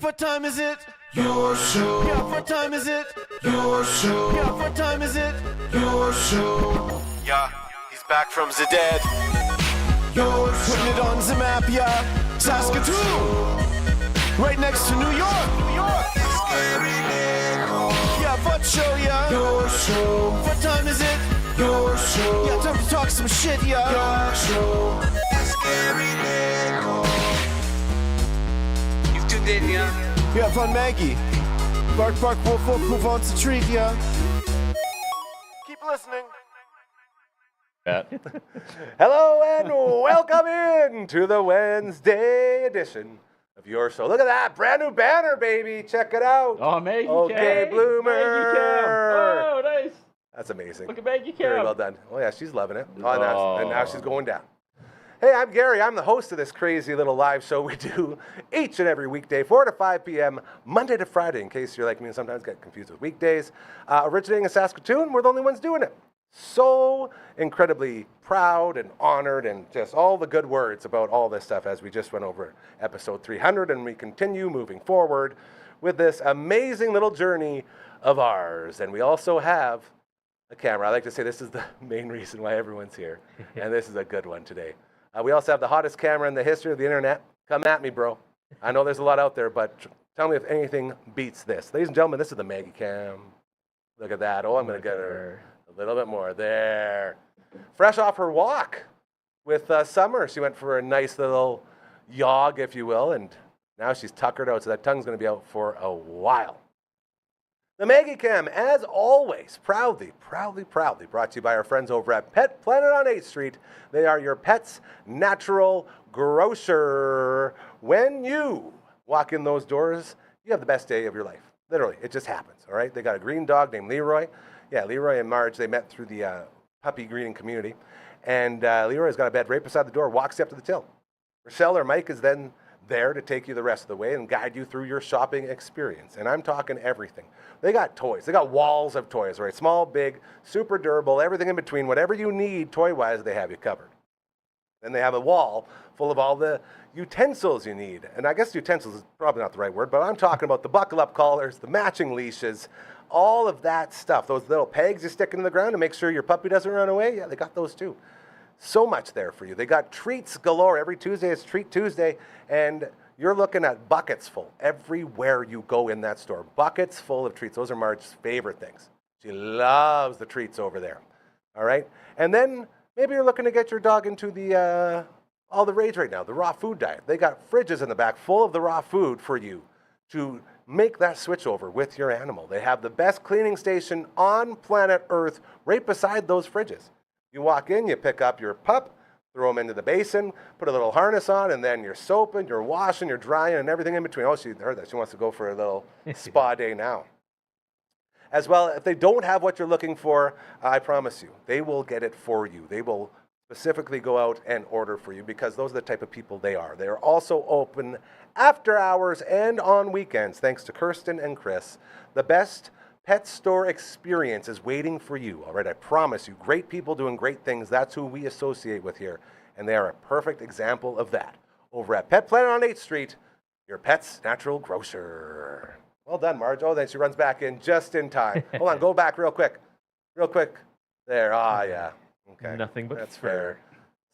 What time is it? Your show. Yeah, what time is it? Your show. Yeah, what time is it? Your show. Yeah, he's back from the dead. Your show. Putting it on the map, yeah. Saskatoon. Right next to New York. New York. Yeah, what show, yeah. Your show. What time is it? Your show. Yeah, time to talk some shit, yeah. Your show. You've tuned in, yeah? Yeah, fun Maggie. Bark, bark, wolf, wolf, who wants a treat, yeah? Keep listening. Hello and welcome in to the Wednesday edition of your show. Look at that brand new banner, baby. Check it out. Oh, Maggie Cam. Okay, Bloomer. Maggie Cam. Oh, nice. That's amazing. Look at Maggie Cam. Very well done. Oh, yeah, she's loving it. Oh, and now she's going down. Hey, I'm Gary. I'm the host of this crazy little live show we do each and every weekday, 4 to 5 p.m., Monday to Friday, in case you're like me and sometimes get confused with weekdays. Originating in Saskatoon, we're the only ones doing it. So incredibly proud and honored and just all the good words about all this stuff as we just went over episode 300, and we continue moving forward with this amazing little journey of ours. And we also have a camera. I like to say this is the main reason why everyone's here, and this is a good one today. We also have the hottest camera in the history of the internet. Come at me, bro. I know there's a lot out there, but tell me if anything beats this. Ladies and gentlemen, this is the Maggie Cam. Look at that. Oh, I'm going to get her a little bit more. There. Fresh off her walk with Summer. She went for a nice little jog, if you will, and now she's tuckered out, so that tongue's going to be out for a while. The Maggie Cam, as always, proudly brought to you by our friends over at Pet Planet on 8th Street. They are your pet's natural grocer. When you walk in those doors, you have the best day of your life. Literally, it just happens, all right? They got a green dog named Leroy. Yeah, Leroy and Marge, they met through the puppy greeting community. And Leroy's got a bed right beside the door, walks you up to the till. Rochelle or Mike is then there to take you the rest of the way and guide you through your shopping experience. And I'm talking everything. They got toys. They got walls of toys, right? Small, big, super durable, everything in between. Whatever you need toy-wise, they have you covered. Then they have a wall full of all the utensils you need. And I guess utensils is probably not the right word, but I'm talking about the buckle-up collars, the matching leashes, all of that stuff. Those little pegs you stick into the ground to make sure your puppy doesn't run away. Yeah, they got those too. So much there for you. They got treats galore. Every Tuesday is Treat Tuesday, and you're looking at buckets full everywhere you go in that store. Buckets full of treats. Those are Marge's favorite things. She loves the treats over there. All right? And then maybe you're looking to get your dog into the all the rage right now, the raw food diet. They got fridges in the back full of the raw food for you to make that switch over with your animal. They have the best cleaning station on planet Earth right beside those fridges. You walk in, you pick up your pup, throw him into the basin, put a little harness on, and then you're soaping, you're washing, you're drying, and everything in between. Oh, she heard that. She wants to go for a little spa day now. As well, if they don't have what you're looking for, I promise you, they will get it for you. They will specifically go out and order for you because those are the type of people they are. They are also open after hours and on weekends, thanks to Kirsten and Chris. The best pet store experience is waiting for you, all right? I promise you, great people doing great things. That's who we associate with here, and they are a perfect example of that. Over at Pet Planet on 8th Street, your pet's natural grocer. Well done, Marge. Oh, then she runs back in just in time. Hold on, go back real quick. Real quick. There, yeah. Okay. Nothing but that's fair.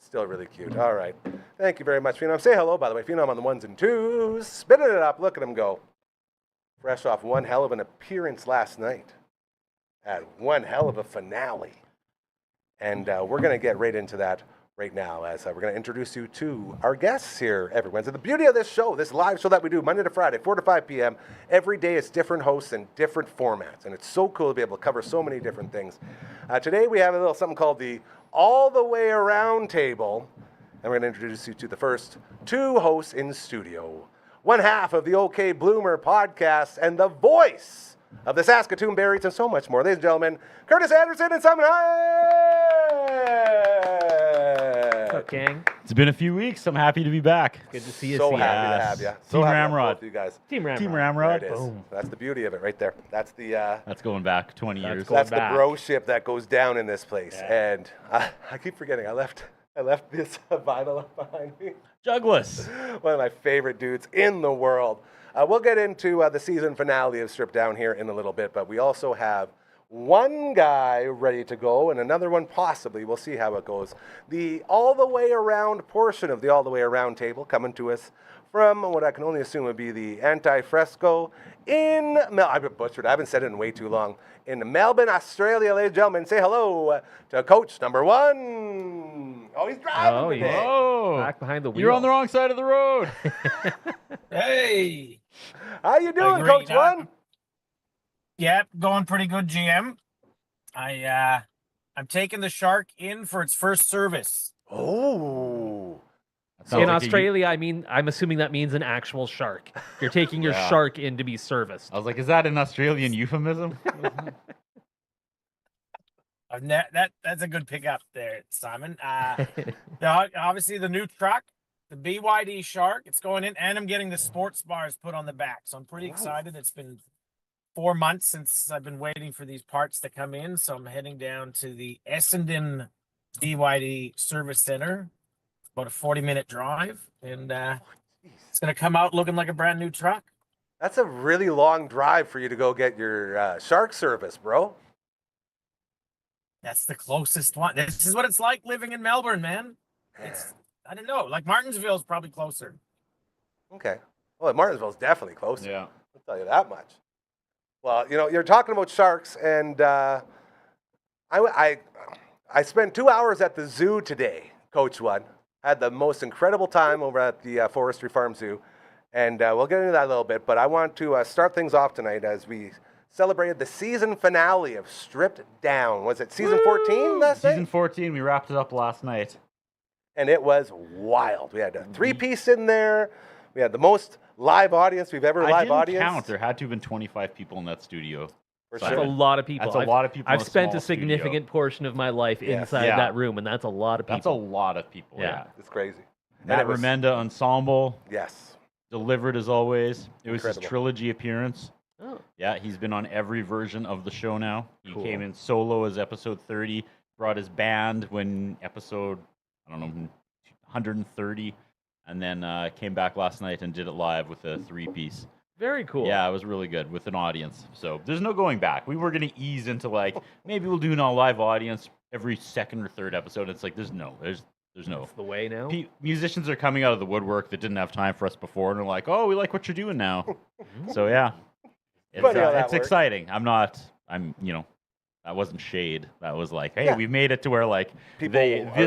Still really cute. All right. Thank you very much, Phenom. Say hello, by the way. Phenom on the ones and twos. Spinning it up. Look at him go. Fresh off one hell of an appearance last night. Had one hell of a finale. And we're going to get right into that right now as we're going to introduce you to our guests here every Wednesday. The beauty of this show, this live show that we do Monday to Friday, 4 to 5 p.m., every day it's different hosts and different formats. And it's so cool to be able to cover so many different things. Today we have a little something called the All the Way Around Table. And we're going to introduce you to the first two hosts in studio. One half of the OK Bloomer podcast and the voice of the Saskatoon Berries and so much more. Ladies and gentlemen, Curtis Anderson and Simon Hyatt. What's up, gang? It's been a few weeks. I'm happy to be back. Good to see you. So happy to have you. Team Ramrod. You guys. Team Ramrod. Team Ramrod. There it is. Boom. That's the beauty of it right there. That's the That's going back 20 years. going that's the back. bro-ship that goes down in this place. Yeah. And I keep forgetting. I left this vinyl up behind me. Jugless. One of my favorite dudes in the world. We'll get into the season finale of Strip Down here in a little bit, but we also have one guy ready to go and another one possibly. We'll see how it goes. The all the way around portion of the all the way around table coming to us from what I can only assume would be the Anti-Fresco in I've butchered. I haven't said it in way too long. In Melbourne, Australia, ladies and gentlemen, say hello to coach number 1. Oh, he's driving today. yeah. Oh, Back behind the wheel. you're on the wrong side of the road. Hey. How you doing, Agreed. Coach 1? Yep, going pretty good, GM. I'm taking the Shark in for its first service. Oh. In Australia, I'm assuming that means an actual shark. You're taking your shark in to be serviced. I was like, is that an Australian euphemism? That's a good pickup there, Simon. Obviously, the new truck, the BYD Shark, it's going in, and I'm getting the sports bars put on the back. So I'm pretty excited. It's been 4 months since I've been waiting for these parts to come in. So I'm heading down to the Essendon BYD Service Center. About a 40-minute drive, and it's going to come out looking like a brand new truck. That's a really long drive for you to go get your shark service, bro. That's the closest one. This is what it's like living in Melbourne, man. I don't know. Like Martinsville's probably closer. Okay. Well, Martinsville's definitely closer. Yeah. I'll tell you that much. Well, you're talking about sharks, and I spent 2 hours at the zoo today, Coach 1. Had the most incredible time over at the Forestry Farm Zoo, and we'll get into that a little bit, but I want to start things off tonight as we celebrated the season finale of Stripped Down. Was it season 14 last night? Season 14, we wrapped it up last night. And it was wild. We had a three-piece in there. We had the most live audience we've ever I didn't audience. count. There had to have been 25 people in that studio. For That's sure. a lot of people. That's a lot of people in I've a spent small a significant portion of my life Yes. inside Yeah. that room, and that's a lot of people. That's a lot of people. Yeah. Yeah. It's crazy. Matt it was- Remenda Ensemble Yes. delivered as always. It was Incredible. his trilogy appearance. Oh. Yeah, he's been on every version of the show now. He Cool. came in solo as episode 30, brought his band when episode, 130, and then came back last night and did it live with a three-piece. Very cool. Yeah, it was really good with an audience. So there's no going back. We were going to ease into like, maybe we'll do an all live audience every second or third episode. It's like, there's no. That's the way now. Musicians are coming out of the woodwork that didn't have time for us before, and they're like, "Oh, we like what you're doing now." So yeah, Funny how that it's works. exciting. That wasn't shade. That was like, hey, Yeah. we've made it to where like People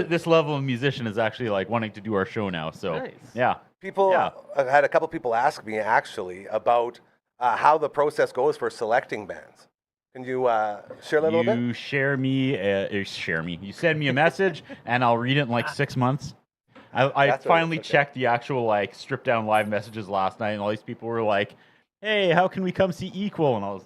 this level of musician is actually like wanting to do our show now. So Nice. yeah, People, Yeah. I've had a couple people ask me actually about how the process goes for selecting bands. Can you share that a little bit? you share me. You send me a message, and I'll read it in like 6 months. I That's what it finally is, okay. checked the actual like stripped down live messages last night, and all these people were like, "Hey, how can we come see Equal?" And I was,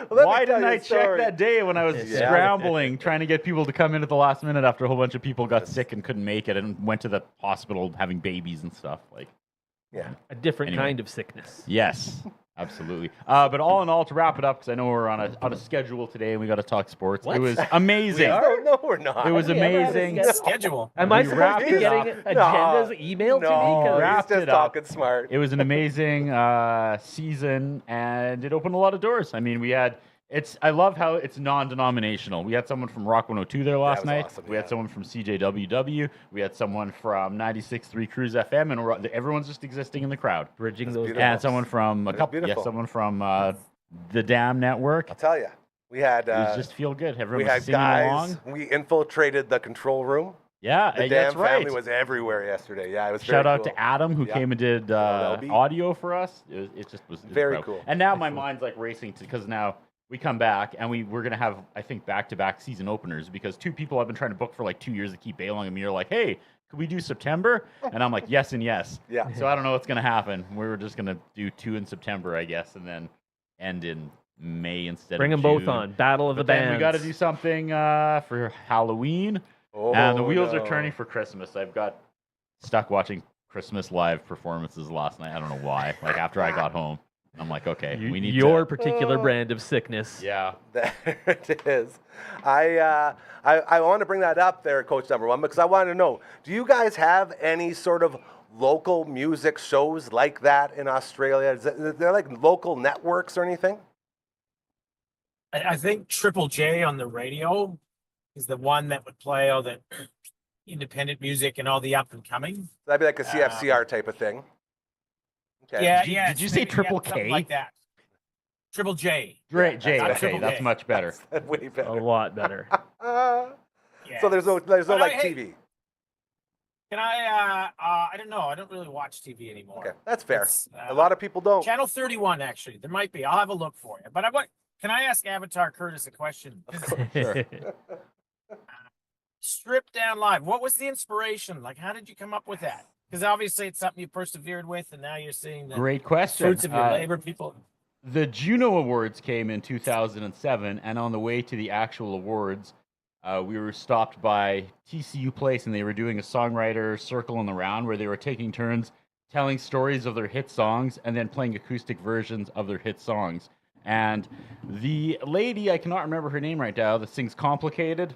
Well, let me why tell didn't you a I check story. that day when I was Yeah. scrambling, trying to get people to come in at the last minute after a whole bunch of people got sick and couldn't make it and went to the hospital having babies and stuff? Like, Yeah. A different Anyway. kind of sickness. yes, absolutely. But all in all, to wrap it up, because I know we're on a schedule today and we got to talk sports. What? It was amazing. No, we're not. It was Have we ever had a amazing. schedule? Schedule. Am I We supposed wrapped to be it getting up. agendas emailed to me? No, 'Cause- he's Wrapped just it up. talking smart. It was an amazing season, and it opened a lot of doors. I mean, I love how it's non-denominational. We had someone from Rock 102 there last was night. awesome, We yeah. had someone from CJWW. We had someone from 96.3 Cruise FM, and everyone's just existing in the crowd. Bridging That's those beautiful. And someone from beautiful. someone from the Damn Network. I'll tell you, we had It was just feel good. Everyone we was had singing guys. along. We infiltrated the control room. Yeah, The that's damn right. family was everywhere yesterday. Yeah, it was Shout very out cool. to Adam who Yeah. came and did LB. audio for us. It just was Very incredible. cool. And now my mind's like racing because now we come back and we're gonna have I think back-to-back season openers because two people I've been trying to book for like 2 years that keep bailing at me. You're like, hey, could we do September? And I'm like, yes and yes. Yeah. So I don't know what's gonna happen. We're just gonna do 2 in September, I guess, and then end in May instead Bring of them both June. on. Battle of the But then Bands. we got to do something for Halloween. Oh, And the wheels no. are turning for Christmas. I've got stuck watching Christmas live performances last night. I don't know why. Like after I got home, I'm like, okay, we need your to, particular brand of sickness. yeah. There it is. I want to bring that up there, Coach Number One, because I want to know, do you guys have any sort of local music shows like that in Australia? Is there like local networks or anything? I think Triple J on the radio is the one that would play all the independent music and all the up and coming. That'd be like a CFCR type of thing. Okay. Yeah, Did you- yeah. did you it's say maybe, Triple something K? like that. Triple J. Great, Jay. not Okay, Triple that's J. much better. Way A better. lot better. Yeah. So there's no But like hey, TV. Can I don't know. I don't really watch TV anymore. Okay, that's fair. It's, A lot of people don't. Channel 31, actually. There might be. I'll have a look for you. But can I ask Avatar Curtis a question? Sure. Stripped Down Live. What was the inspiration? Like, how did you come up with that? Because obviously it's something you persevered with, and now you're seeing the Great question. fruits of your labor. People. The Juno Awards came in 2007, and on the way to the actual awards, we were stopped by TCU Place, and they were doing a songwriter circle in the round where they were taking turns telling stories of their hit songs and then playing acoustic versions of their hit songs. And the lady, I cannot remember her name right now, that sings Complicated.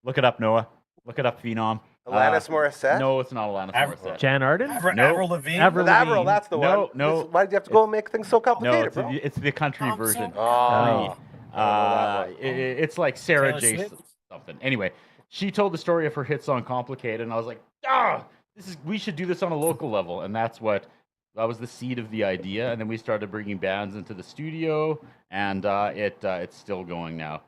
Look it up, Noah. Look it up, Phenom. Alanis Morissette? No, it's not Alanis Morissette. Jan Arden? Avril Lavigne. Avril Avril, that's the No, one. no. Why did you have to go and make things so No, complicated, bro? it's the country version. Oh. It's like Sarah Taylor J. Swift? something. Anyway, she told the story of her hit song "Complicated," and I was like, we should do this on a local level, and that was the seed of the idea. And then we started bringing bands into the studio, and it's still going now.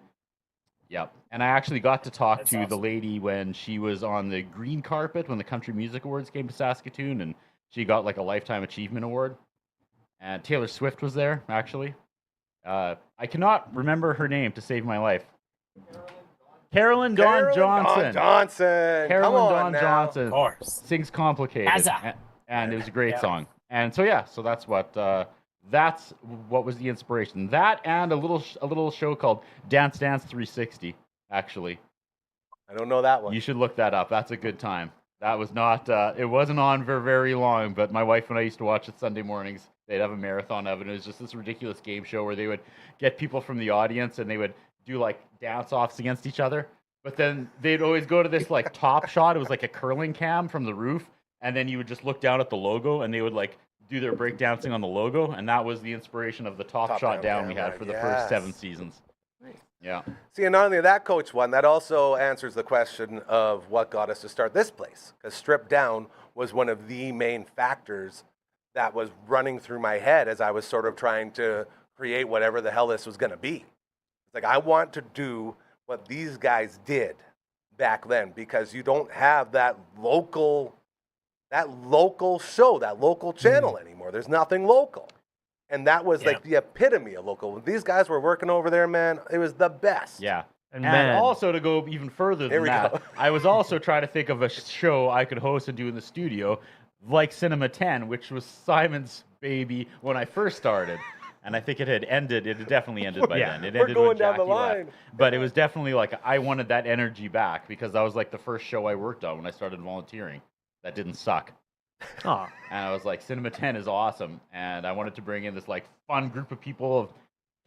Yep. And I actually got to talk That's to the awesome. lady when she was on the green carpet when the Country Music Awards came to Saskatoon, and she got like a Lifetime Achievement Award. And Taylor Swift was there, actually. I cannot remember her name to save my life. Carolyn Dawn Johnson. Come Carolyn on Dawn now. Johnson Of course. sings Complicated. Azza. And it was a great Yeah. song. And so so that's what was the inspiration. That and a little show called Dance Dance 360, actually. I don't know that one. You should look that up. That's a good time. That was not it wasn't on for very long, but my wife and I used to watch it Sunday mornings. They'd have a marathon of it. It was just this ridiculous game show where they would get people from the audience and they would do like dance offs against each other. But then they'd always go to this like top shot. It was like a curling cam from the roof, and then you would just look down at the logo and they would like do their breakdancing on the logo, and that was the inspiration of the top shot down we had for the first 7 seasons. Yeah. See, and not only that, Coach One, that also answers the question of what got us to start this place. Because Stripped Down was one of the main factors that was running through my head as I was sort of trying to create whatever the hell this was going to be. It's like, I want to do what these guys did back then, because you don't have that local show, that local channel anymore. There's nothing local. And that was like the epitome of local. When these guys were working over there, man, it was the best. Yeah. And And man, also to go even further Here than we that, go. I was also trying to think of a show I could host and do in the studio, like Cinema 10, which was Simon's baby when I first started. And I think it had ended. It had definitely ended by then. It We're ended going when down the Jackie left. line. But it was definitely like I wanted that energy back because that was like the first show I worked on when I started volunteering. That didn't suck. aw, And I was like, Cinema 10 is awesome. And I wanted to bring in this like fun group of people of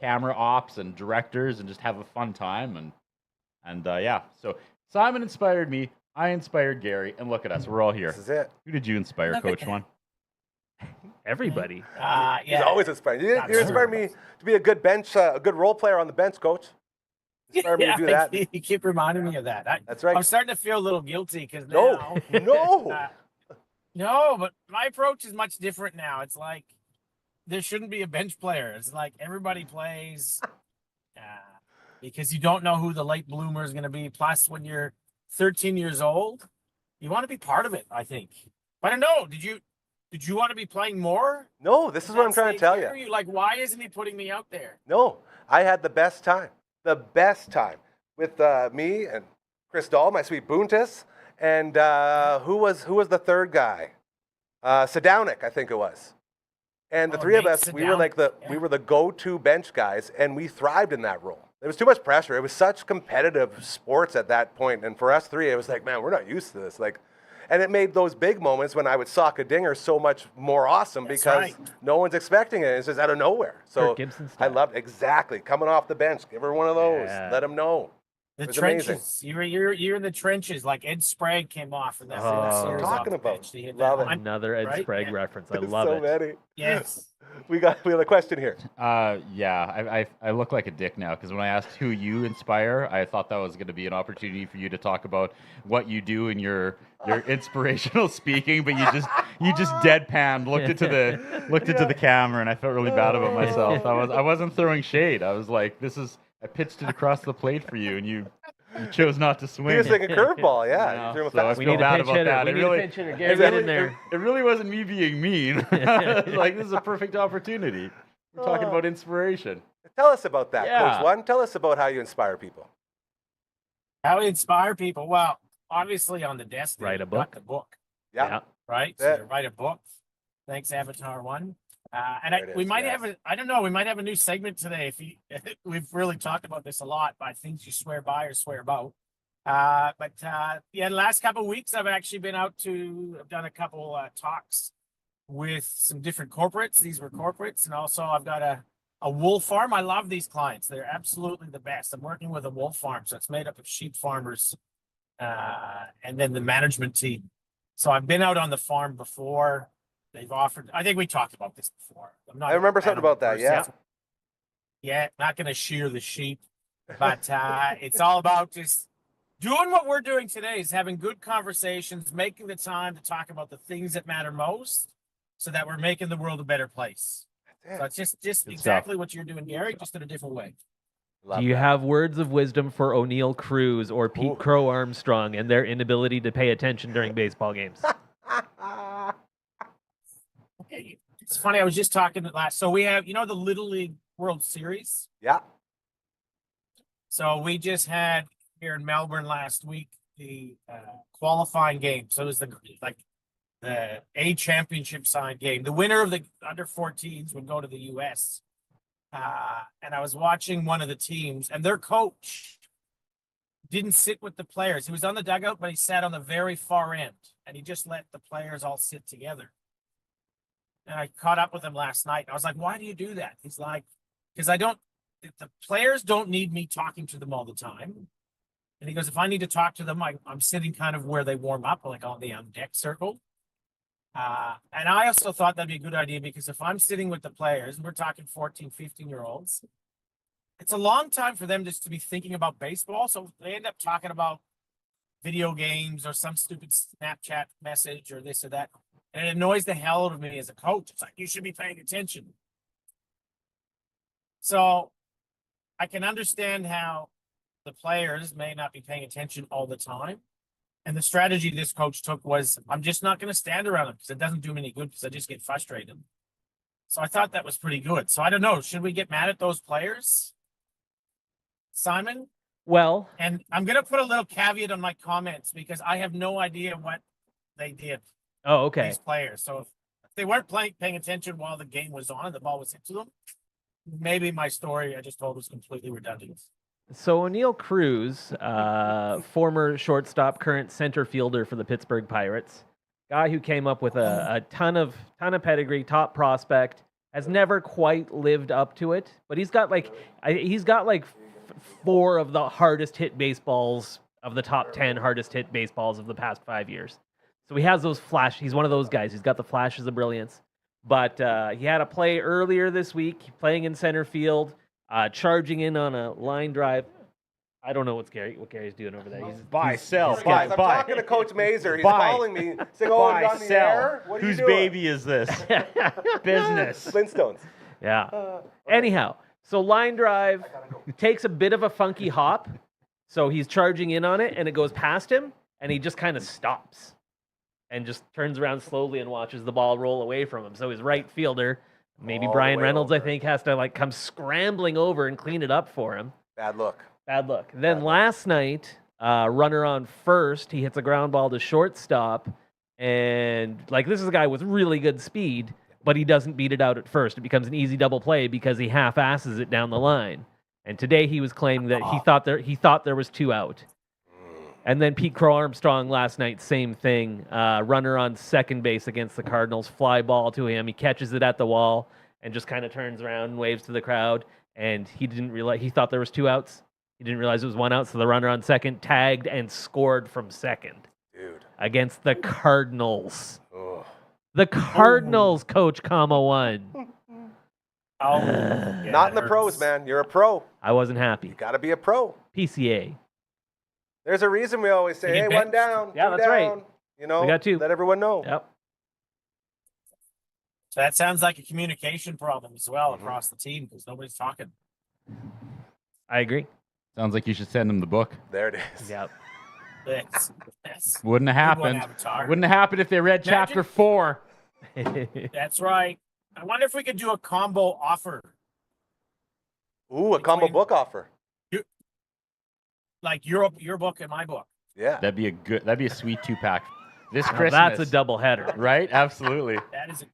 camera ops and directors and just have a fun time. And yeah, so Simon inspired me. I inspired Gary. And look at us. We're all here. This is it. Who did you inspire, Love Coach it. One? everybody. He's always inspiring. You inspired me to be a good a good role player on the bench, Coach. Inspired me to do that. You keep reminding me of that. That's right. I'm starting to feel a little guilty because No, now. no. No, but my approach is much different now. It's like there shouldn't be a bench player. It's like everybody plays because you don't know who the late bloomer is going to be. Plus, when you're 13 years old, you want to be part of it, I think. But I don't know. Did you want to be playing more? No, this is what I'm trying to tell you. Like, why isn't he putting me out there? No, I had the best time with me and Chris Dahl, my sweet Boontis, and who was the third guy? Sadownik, I think it was. And the three of Nate us, we were like Sadownik, we were the go-to bench guys, and we thrived in that role. There was too much pressure. It was such competitive sports at that point, and for us three, it was like, man, we're not used to this. Like, And it made those big moments when I would sock a dinger so much more awesome That's because right. no one's expecting it. It's just out of nowhere. So Kirk Gibson I style. loved exactly coming off the bench. Give her one of those. Yeah. Let them know. The It was trenches. amazing. You're in the trenches. Like Ed Sprague came off in that Oh. World Series. Talking off the about. bench to hit Love that it. line. Another Ed Right? Sprague Yeah. reference. I There's love so it. many. Yes. We have a question here. Yeah, I look like a dick now because when I asked who you inspire, I thought that was going to be an opportunity for you to talk about what you do in your inspirational speaking, but you just deadpanned, looked into the camera, and I felt really bad about myself. I wasn't throwing shade. I was like, I pitched it across the plate for you, and you chose not to swing. He was thinking curveball, yeah. Yeah, You threw him a so I fastball. We feel need a bad pinch about hitter. that. We It need really- a pinch hitter. Get in there. It really wasn't me being mean. Like, this is a perfect opportunity. We're talking about inspiration. Tell us about that, Yeah. Coach One. Tell us about how you inspire people. How we inspire people? Well, obviously on the desk, there, Write a you've got book. the book, Yeah. right? Yeah. So you write a book. Thanks, Avatar One. And There it we is, might yes. have I don't know, we might have a new segment today. We've really talked about this a lot, by things you swear by or swear about. The last couple of weeks, I've actually been I've done a couple talks with some different corporates. These were corporates, and also I've got a wool farm. I love these clients. They're absolutely the best. I'm working with a wool farm, so it's made up of sheep farmers, and then the management team. So I've been out on the farm before. They've offered. I think we talked about this before. I'm not I remember an something animal about that, person. Yeah, not going to shear the sheep, but it's all about just doing what we're doing today, is having good conversations, making the time to talk about the things that matter most, so that we're making the world a better place. So it's just exactly what you're doing, Gary, just in a different way. Love Do you that. have words of wisdom for O'Neill Cruz or Pete Ooh. Crow Armstrong and their inability to pay attention during baseball games? It's funny. I was just talking so we have, the Little League World Series. Yeah. So we just had here in Melbourne last week the qualifying game. So it was the A championship side game. The winner of the under 14s would go to the US. And I was watching one of the teams, and their coach didn't sit with the players. He was on the dugout, but he sat on the very far end, and he just let the players all sit together. And I caught up with him last night. I was like, why do you do that? He's like, because the players don't need me talking to them all the time. And he goes, if I need to talk to them, I'm sitting kind of where they warm up, like on the deck circle. And I also thought that'd be a good idea, because if I'm sitting with the players, and we're talking 14, 15-year-olds, it's a long time for them just to be thinking about baseball. So they end up talking about video games or some stupid Snapchat message or this or that. And it annoys the hell out of me as a coach. It's like, you should be paying attention. So I can understand how the players may not be paying attention all the time. And the strategy this coach took was, I'm just not going to stand around him because it doesn't do me any good, because I just get frustrated. So I thought that was pretty good. So I don't know. Should we get mad at those players, Simon? Well, And I'm going to put a little caveat on my comments, because I have no idea what they did, oh, okay. these players. So if they weren't paying attention while the game was on and the ball was hit to them, maybe my story I just told was completely redundant. So O'Neill Cruz, former shortstop, current center fielder for the Pittsburgh Pirates, guy who came up with a ton of pedigree, top prospect, has never quite lived up to it. But he's got like 4 of the hardest hit baseballs of the top 10 hardest hit baseballs of the past 5 years. So he has those flash. He's one of those guys. He's got the flashes of brilliance. But he had a play earlier this week, playing in center field, charging in on a line drive. I don't know what Gary's doing over there. He's Buy, sell, Guys, I'm buy. talking to Coach Mazer. He's Buy. calling me, saying, "Oh, you're on the air? What are Whose you doing?" baby is this? Business. Flintstones. Yeah. Anyhow, so line drive takes a bit of a funky hop. So he's charging in on it, and it goes past him, and he just kind of stops and just turns around slowly and watches the ball roll away from him. So his right fielder, maybe All the Brian way Reynolds, over. I think, has to come scrambling over and clean it up for him. Bad look. Bad luck. Then last night, runner on first, he hits a ground ball to shortstop, and this is a guy with really good speed, but he doesn't beat it out at first. It becomes an easy double play because he half-asses it down the line. And today he was claiming that he thought there was 2 out. And then Pete Crow Armstrong last night, same thing. Runner on second base against the Cardinals, fly ball to him. He catches it at the wall and just kind of turns around and waves to the crowd. And he didn't realize, he thought there was 2 outs. He didn't realize it was 1 out, so the runner on second tagged and scored from second. Dude. Against the Cardinals. Ugh. The Cardinals, Coach Comma won. Oh, Not in the pros, man. You're a pro. I wasn't happy. You got to be a pro. PCA. There's a reason we always say, hey, one down. Yeah, two that's right. down. You know, We got 2. let everyone know. Yep. So that sounds like a communication problem as well across the team because nobody's talking. I agree. Sounds like you should send him the book. There it is. Yep. Yes. Wouldn't have Good one, happened. Avatar. Wouldn't have happened if they read chapter 4. That's right. I wonder if we could do a combo offer. Ooh, a combo Between- book offer. Like your book and my book. Yeah. That'd be a sweet 2-pack. This Now Christmas. that's a double header. Right? Absolutely. Do That is a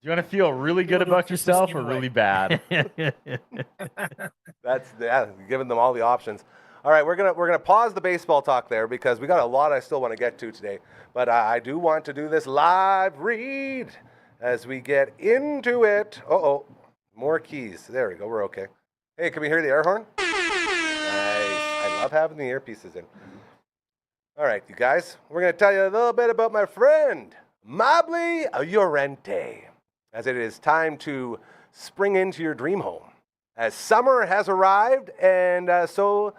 you want to feel really good We'll do a about Christmas yourself or giveaway. really bad? That's giving them all the options. All right, we're gonna pause the baseball talk there because we got a lot I still want to get to today. But I do want to do this live read as we get into it. More keys. There we go. We're okay. Hey, can we hear the air horn? Nice. I love having the earpieces in. All right, you guys. We're gonna tell you a little bit about my friend Mobley Llorente, as it is time to spring into your dream home. As summer has arrived, and so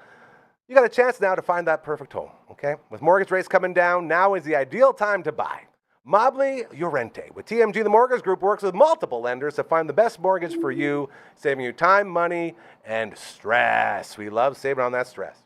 you got a chance now to find that perfect home, okay? With mortgage rates coming down, now is the ideal time to buy. Mobley Llorente with TMG The Mortgage Group works with multiple lenders to find the best mortgage for you, saving you time, money, and stress. We love saving on that stress.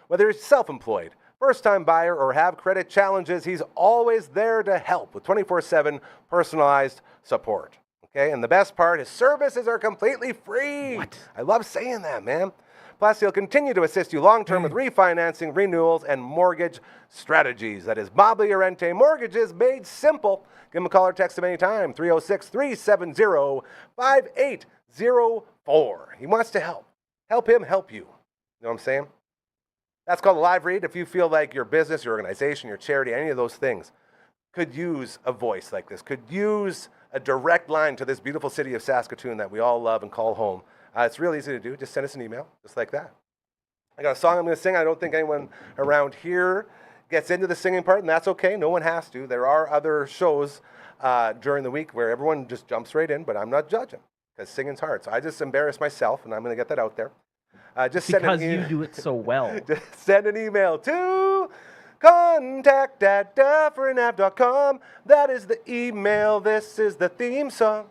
Whether you're self-employed, first-time buyer, or have credit challenges, he's always there to help with 24/7 personalized support. Okay, and the best part, his services are completely free. What? I love saying that, man. Plus, he'll continue to assist you long-term with refinancing, renewals, and mortgage strategies. That is Mobley Llorente Mortgages made simple. Give him a call or text him anytime, 306-370-5804. He wants to help. Help him help you. You know what I'm saying? That's called a live read. If you feel like your business, your organization, your charity, any of those things could use a voice like this, could use a direct line to this beautiful city of Saskatoon that we all love and call home, it's real easy to do. Just send us an email, just like that. I got a song I'm going to sing. I don't think anyone around here gets into the singing part, and that's okay. No one has to. There are other shows during the week where everyone just jumps right in, but I'm not judging because singing's hard. So I just embarrass myself, and I'm going to get that out there. Just send Because an you do it so well. Just send an email to contact@dufferinave.com. That is the email. This is the theme song.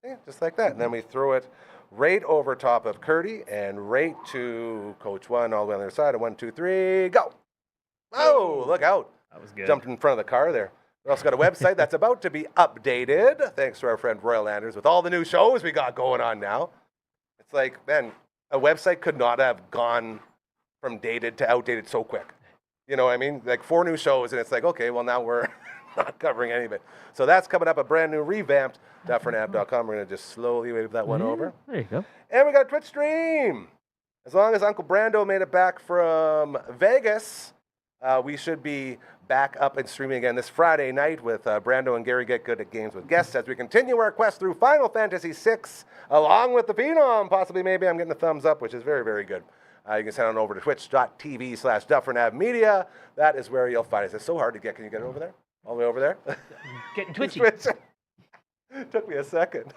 Yeah, just like that. And then we throw it right over top of Curdy and right to Coach One all the way on the other side. 1, 2, 3, go. Oh, look out. That was good. Jumped in front of the car there. We also got a website that's about to be updated, thanks to our friend Royal Landers, with all the new shows we got going on now. It's like, man, a website could not have gone from dated to outdated so quick. You know what I mean? Like 4 new shows, and it's like, okay, well, now we're not covering any of it. So that's coming up, a brand new revamped DufferinAve.com. We're going to just slowly wave that one over. There you go. And we got a Twitch stream. As long as Uncle Brando made it back from Vegas, we should be back up and streaming again this Friday night with Brando and Gary Get Good at Games with Guests as we continue our quest through Final Fantasy VI along with the Phenom. Possibly, maybe I'm getting a thumbs up, which is very, very good. You can send on over to twitch.tv/DufferinAvMedia. That is where you'll find us. It's so hard to get. Can you get it over there? All the way over there? Getting twitchy. Took me a second.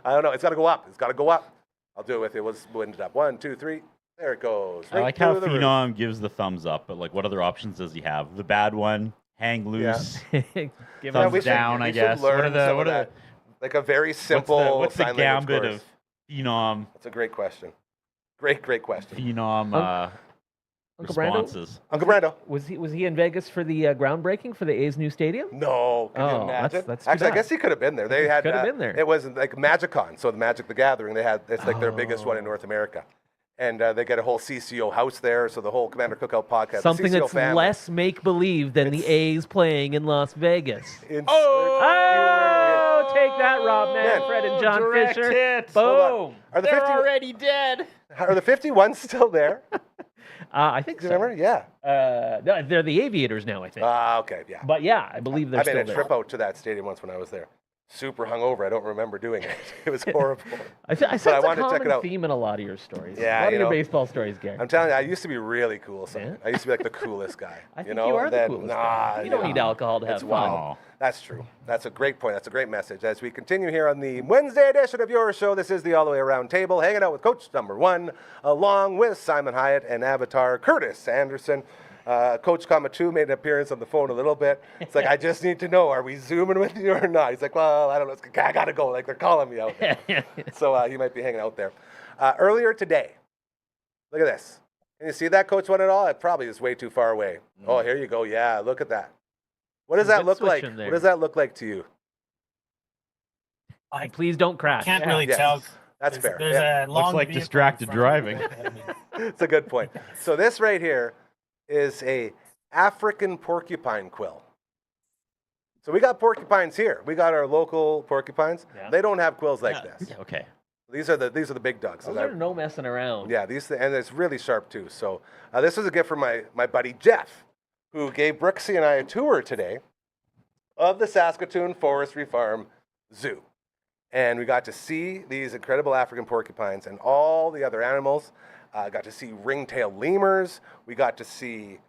I don't know. It's got to go up. It's got to go up. I'll do it with you. We'll end it up. 1, 2, 3. There it goes. I Right like how through the roof. Phenom gives the thumbs up, but like, what other options does he have? The bad one, hang loose, Give thumbs we should- down. we I should guess. learn What are the some what of are that. Like a very simple what's the sign language gambit course. of Phenom? That's a great question. Great question. Phenom Uncle Brando? responses. Uncle Brando. Was he in Vegas for the groundbreaking for the A's new stadium? No, can you Oh, imagine? that's too Actually, I bad. guess he could have been there. They had Could have been there. It was like MagicCon, so the Magic the Gathering. It's like their biggest one in North America, and they get a whole CCO house there. So the whole Commander Cookout podcast, Something the CCO that's family. less make believe than the A's playing in Las Vegas. Oh, Take that, Rob Manfred and John direct Fisher. hit. Hold on. Boom. Are the They're 50 already dead. Are the 51s still there? I think Do so. you remember? Yeah. No, they're the Aviators now, I think. Okay, yeah. But yeah, I believe they're I made still a there. trip out to that stadium once when I was there. Super hungover. I don't remember doing it. It was horrible. I sense I a wanted to check common it out. theme in a lot of your stories. Yeah, a lot of you your know, baseball stories, Gary. I'm telling you, I used to be really cool. Simon. Yeah? I used to be like the coolest guy. I think know? you are and the then, coolest nah, guy. You don't need alcohol to have It's fun. wild. That's true. That's a great point. That's a great message. As we continue here on the Wednesday edition of your show, this is the All the Way Around Table, hanging out with Coach number 1, along with Simon Hyatt and Avatar Curtis Anderson. Coach Kamatu made an appearance on the phone a little bit. It's like, I just need to know, are we Zooming with you or not? He's like, well, I don't know. I got to go. Like, they're calling me out there. So he might be hanging out there. Earlier today, look at this. Can you see that, Coach One at all? It probably is way too far away. Oh, here you go. Yeah, look at that. What does that look like? What does that look like to you? Please don't crash. Can't really Yes. tell. That's fair. There's Yeah. a long Looks like vehicle in distracted front of me. driving. It's a good point. So this right here is a African porcupine quill. So we got porcupines here. We got our local porcupines. Yeah. They don't have quills like this. Okay. These are the big dogs. Those are no messing around. Yeah, and it's really sharp too. So this was a gift from my buddy Jeff, who gave Brooksy and I a tour today of the Saskatoon Forestry Farm Zoo. And we got to see these incredible African porcupines and all the other animals. Got to see ringtail lemurs. We got to see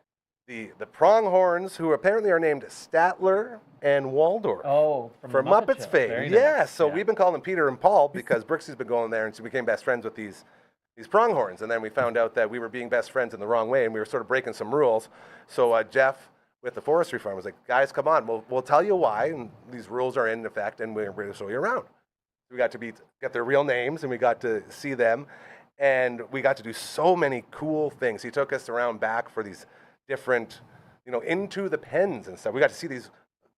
the pronghorns, who apparently are named Statler and Waldorf. Oh, from the Muppet Muppets Show. fame. Very Yeah, nice. so we've been calling them Peter and Paul because Brooksy's been going there, and so we became best friends with these pronghorns. And then we found out that we were being best friends in the wrong way, and we were sort of breaking some rules. So Jeff, with the forestry farm, was like, guys, come on, we'll tell you why, and these rules are in effect, and we're going to show you around. We got to get their real names, and we got to see them, and we got to do so many cool things. He took us around back for these different, into the pens and stuff. We got to see these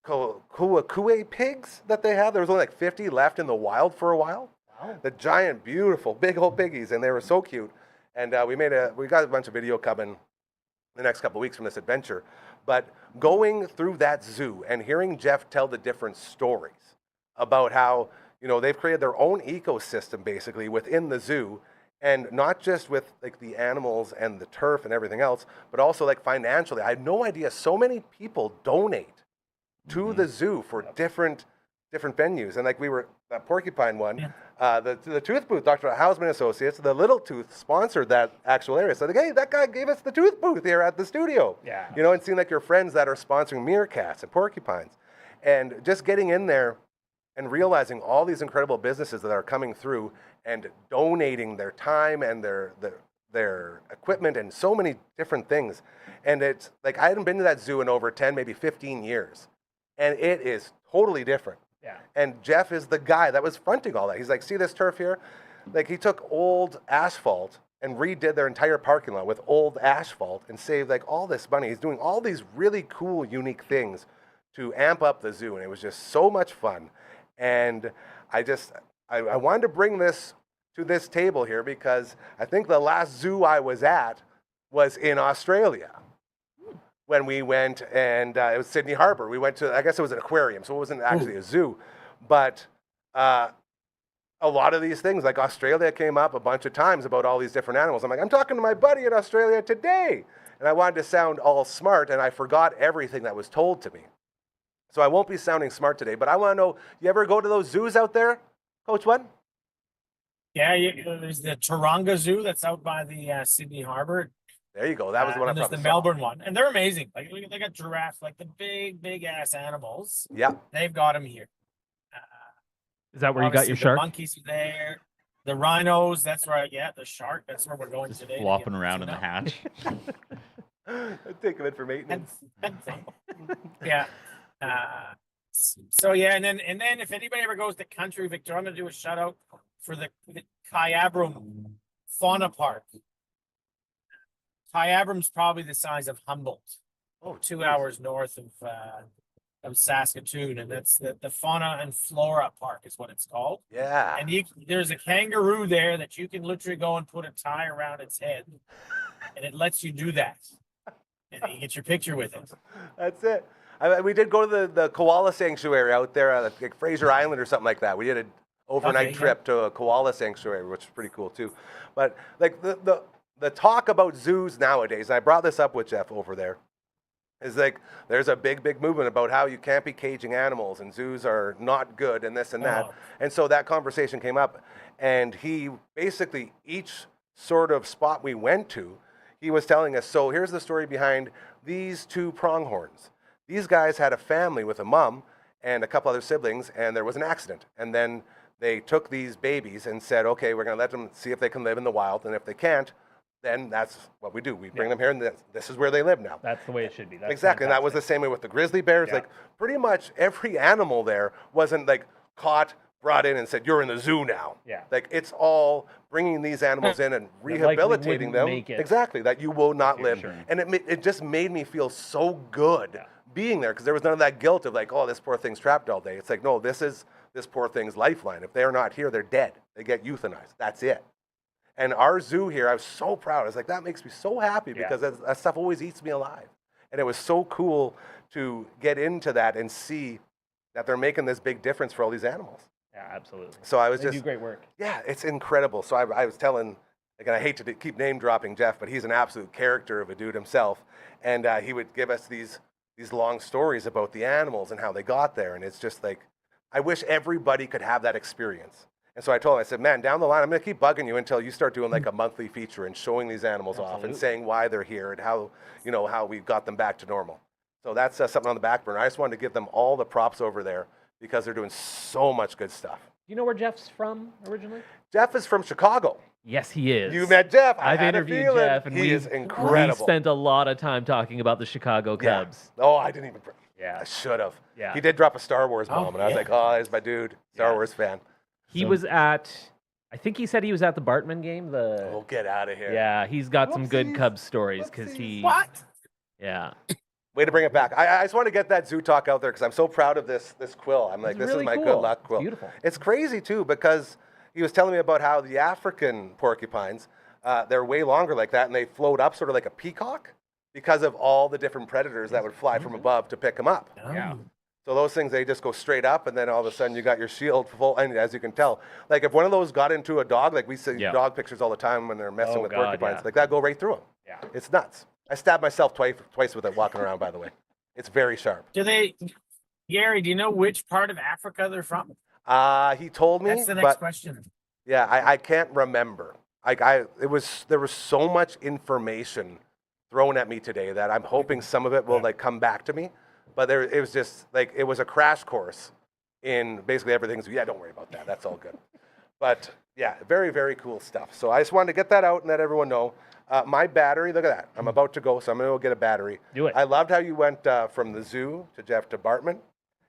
Kuakue pigs that they have. There was only like 50 left in the wild for a while. Wow. The giant, beautiful, big old piggies, and they were so cute. And we got a bunch of video coming the next couple of weeks from this adventure. But going through that zoo and hearing Jeff tell the different stories about how they've created their own ecosystem basically within the zoo, and not just with like the animals and the turf and everything else, but also like financially. I had no idea so many people donate to the zoo for different venues. And like we were that porcupine one, the tooth booth, Dr. Hausman Associates, the Little Tooth sponsored that actual area. So like, hey, that guy gave us the tooth booth here at the studio. Yeah. And seeing like your friends that are sponsoring meerkats and porcupines, and just getting in there and realizing all these incredible businesses that are coming through and donating their time and their equipment and so many different things. And it's like, I hadn't been to that zoo in over 10, maybe 15 years. And it is totally different. Yeah. And Jeff is the guy that was fronting all that. He's like, see this turf here? Like, he took old asphalt and redid their entire parking lot with old asphalt and saved like all this money. He's doing all these really cool, unique things to amp up the zoo. And it was just so much fun. And I wanted to bring this to this table here because I think the last zoo I was at was in Australia when we went, and it was Sydney Harbour. We went to, I guess it was an aquarium, so it wasn't actually a zoo. But a lot of these things, like Australia came up a bunch of times about all these different animals. I'm like, I'm talking to my buddy in Australia today. And I wanted to sound all smart, and I forgot everything that was told to me. So I won't be sounding smart today, but I want to know, you ever go to those zoos out there, Coach One? Yeah, there's the Taronga Zoo that's out by the Sydney Harbour. There you go. That was the one I and there's probably the saw. Melbourne one, and they're amazing. Like they got giraffes, like the big ass animals. Yeah. They've got them here. Is that where you got your Obviously, shark? The monkeys are there. The rhinos. That's right. Yeah, the shark. That's where we're going today. Flopping around in the hatch. Take them in for maintenance. Yeah. So yeah, and then if anybody ever goes to Country Victoria, I'm gonna do a shout out for the Kyabram Fauna Park. Kyabram's probably the size of Humboldt. 2 hours north of Saskatoon, and that's the Fauna and Flora Park is what it's called. Yeah. And there's a kangaroo there that you can literally go and put a tie around its head, and it lets you do that. And you get your picture with it. That's it. We did go to the koala sanctuary out there, like Fraser Island or something like that. We did an overnight trip to a koala sanctuary, which is pretty cool too. But like the the talk about zoos nowadays, and I brought this up with Jeff over there, is like there's a big movement about how you can't be caging animals and zoos are not good and this and that. And so that conversation came up, and he basically, each sort of spot we went to, he was telling us, so here's the story behind these 2 pronghorns. These guys had a family with a mom and a couple other siblings, and there was an accident. And then they took these babies and said, okay, we're going to let them see if they can live in the wild, and if they can't, then that's what we do. We bring them here, and this is where they live now. That's the way it should be. That's exactly, and that was the same way with the grizzly bears. Yeah. Like, pretty much every animal there wasn't, like, caught, brought in, and said, you're in the zoo now. Yeah. Like, it's all bringing these animals in and rehabilitating them. Make it. Exactly, that you will not live. Sure. And it just made me feel so good being there, because there was none of that guilt of, like, oh, this poor thing's trapped all day. It's like, no, this is this poor thing's lifeline. If they're not here, they're dead. They get euthanized. That's it. And our zoo here, I was so proud. I was like, that makes me so happy, because that stuff always eats me alive. And it was so cool to get into that and see that they're making this big difference for all these animals. Yeah, absolutely. So I was They just do great work. Yeah, it's incredible. So I was telling, again, I hate to keep name dropping Jeff, but he's an absolute character of a dude himself. And he would give us these long stories about the animals and how they got there. And it's just like, I wish everybody could have that experience. And so I told him, I said, man, down the line, I'm going to keep bugging you until you start doing like a monthly feature and showing these animals off and saying why they're here and how, how we got them back to normal. So that's something on the back burner. I just wanted to give them all the props over there because they're doing so much good stuff. Do you know where Jeff's from originally? Jeff is from Chicago. Yes, he is. You met Jeff. I've interviewed Jeff, and he is incredible. We spent a lot of time talking about the Chicago Cubs. Yeah. Oh, I didn't even. Yeah. I should have. Yeah. He did drop a Star Wars bomb, and I was like, oh, there's my dude, Star Wars fan. He was at, I think he said he was at the Bartman game. Oh, get out of here. Yeah, he's got some good Cubs stories because he. What? Yeah. Way to bring it back. I just want to get that zoo talk out there because I'm so proud of this quill. I'm like, this really is my cool. good luck quill. It's beautiful. It's crazy, too, because he was telling me about how the African porcupines, they're way longer like that, and they float up sort of like a peacock because of all the different predators that would fly from above to pick them up. Yeah. So those things, they just go straight up, and then all of a sudden you got your shield full. And as you can tell, like if one of those got into a dog, like we see dog pictures all the time when they're messing with porcupines, like that go right through them. Yeah. It's nuts. I stabbed myself twice with it walking around, by the way. It's very sharp. Gary, do you know which part of Africa they're from? He told me. That's the next question. Yeah, I can't remember. There was so much information thrown at me today that I'm hoping some of it will like come back to me. But it was just like, it was a crash course in basically everything. So yeah, don't worry about that. That's all good. But yeah, very, very cool stuff. So I just wanted to get that out and let everyone know. My battery, look at that. I'm about to go, so I'm going to go get a battery. Do it. I loved how you went from the zoo to Jeff to Bartman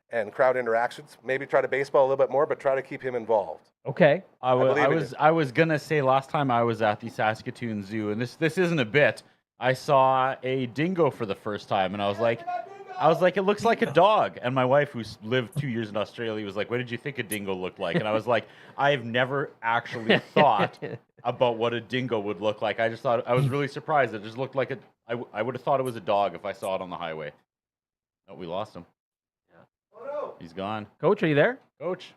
and crowd interactions. Maybe try to baseball a little bit more, but try to keep him involved. Okay. I was gonna say last time I was at the Saskatoon Zoo, and this isn't a bit. I saw a dingo for the first time, and I was like, it looks like a dog. And my wife, who's lived 2 years in Australia, was like, what did you think a dingo looked like? And I was like, I've never actually thought about what a dingo would look like. I just thought, I was really surprised. It just looked like I would have thought it was a dog if I saw it on the highway. Oh, we lost him. Oh, no. He's gone. Coach, are you there? Coach.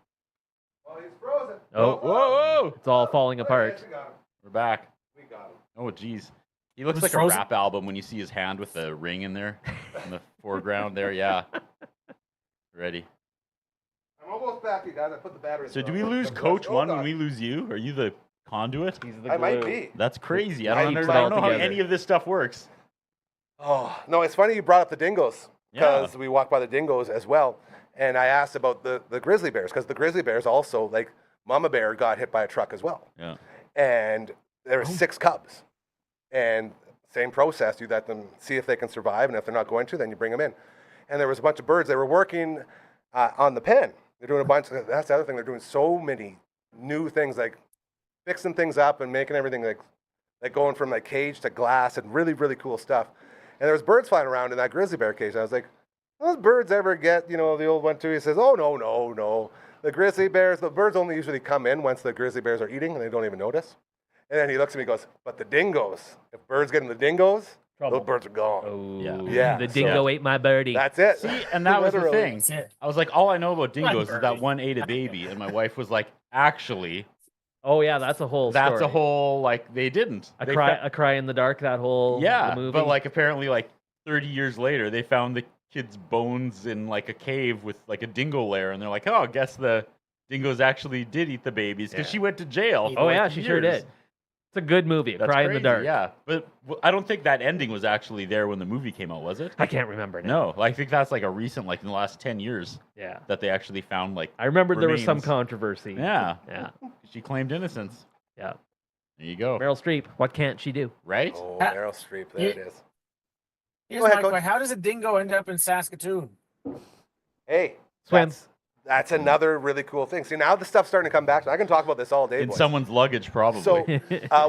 Oh, he's frozen. Oh, Whoa. it's all falling apart. We got him. We're back. We got him. Oh, geez. He looks Who's like frozen? a rap album when you see his hand with the ring in there in the foreground there. Yeah. Ready. I'm almost back, you guys. I put the battery. So do we lose Coach 1 when we lose you? Are you the conduit? He's the I might glue. be. That's crazy. I I keeps don't it all know how together. any of this stuff works. Oh, no, it's funny you brought up the dingoes Yeah. because we walked by the dingoes as well. And I asked about the grizzly bears because the grizzly bears also, like, Mama Bear got hit by a truck as well. Yeah. And there were 6 cubs. And same process, you let them see if they can survive, and if they're not going to, then you bring them in. And there was a bunch of birds. They were working on the pen. They're doing a bunch. That's the other thing. They're doing so many new things, like fixing things up and making everything like going from like cage to glass and really, really cool stuff. And there was birds flying around in that grizzly bear cage. I was like, those birds ever get, the old one too? He says, oh, no. The birds only usually come in once the grizzly bears are eating, and they don't even notice. And then he looks at me and goes, but the dingoes, if birds get in the dingoes, Trouble. those birds are gone. Oh, Yeah, The so- dingo ate my birdie. That's it. See, and that was the Literally. thing. That's it. I was like, all I know about dingoes is that birdie. one ate a baby. And my wife was like, actually, Oh yeah, that's a whole. That's story. a whole like they didn't. A They cry in the dark. That whole yeah, the movie. but like apparently like 30 years later, they found the kid's bones in like a cave with like a dingo lair, and they're like, oh, I guess the dingoes actually did eat the babies because Yeah. she went to jail. For oh like yeah, she sure years. did. It's a good movie. A That's Cry crazy, in the Dark. Yeah, but I don't think that ending was actually there when the movie came out, was it? I can't remember now. No, I think that's like a recent, like in the last 10 years, Yeah. that they actually found like. I remember there was some remains. controversy. Yeah, Yeah. she claimed innocence. Yeah. There you go. Meryl Streep. What can't she do? Right? Oh, Ha- Meryl Streep. There it is. Here's Go ahead, my Coach. question. How does a dingo end up in Saskatoon? Hey, Swims. that's another really cool thing. See, now the stuff's starting to come back. I can talk about this all day, In boys. someo's luggage, probably. So,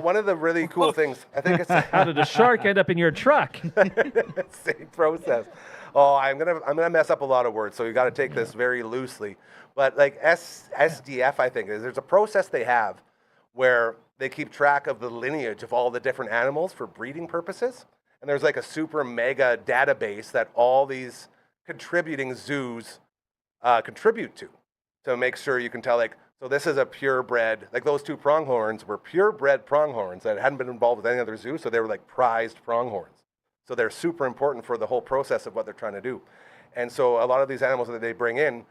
one of the really cool things, I think it's How did a shark end up in your truck? same process. Oh, I'm gonna mess up a lot of words, so you got to take this very loosely. But like SDF, I think there's a process they have where they keep track of the lineage of all the different animals for breeding purposes, and there's like a super mega database that all these contributing zoos contribute to make sure you can tell, like, so this is a purebred, like those two pronghorns were purebred pronghorns that hadn't been involved with any other zoo, so they were like prized pronghorns. So they're super important for the whole process of what they're trying to do. And so a lot of these animals that they bring in,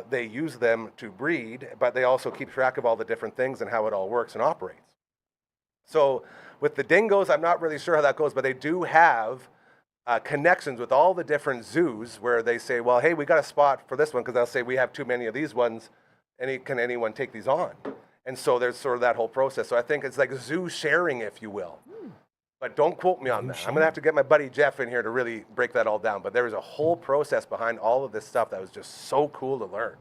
they use them to breed, but they also keep track of all the different things and how it all works and operates. So with the dingoes, I'm not really sure how that goes, but they do have connections with all the different zoos where they say, well, hey, we got a spot for this one, because they'll say we have too many of these ones. Can anyone take these on? And so there's sort of that whole process. So I think it's like zoo sharing, if you will. But don't quote me on that. I'm going to have to get my buddy Jeff in here to really break that all down. But there was a whole process behind all of this stuff that was just so cool to learn.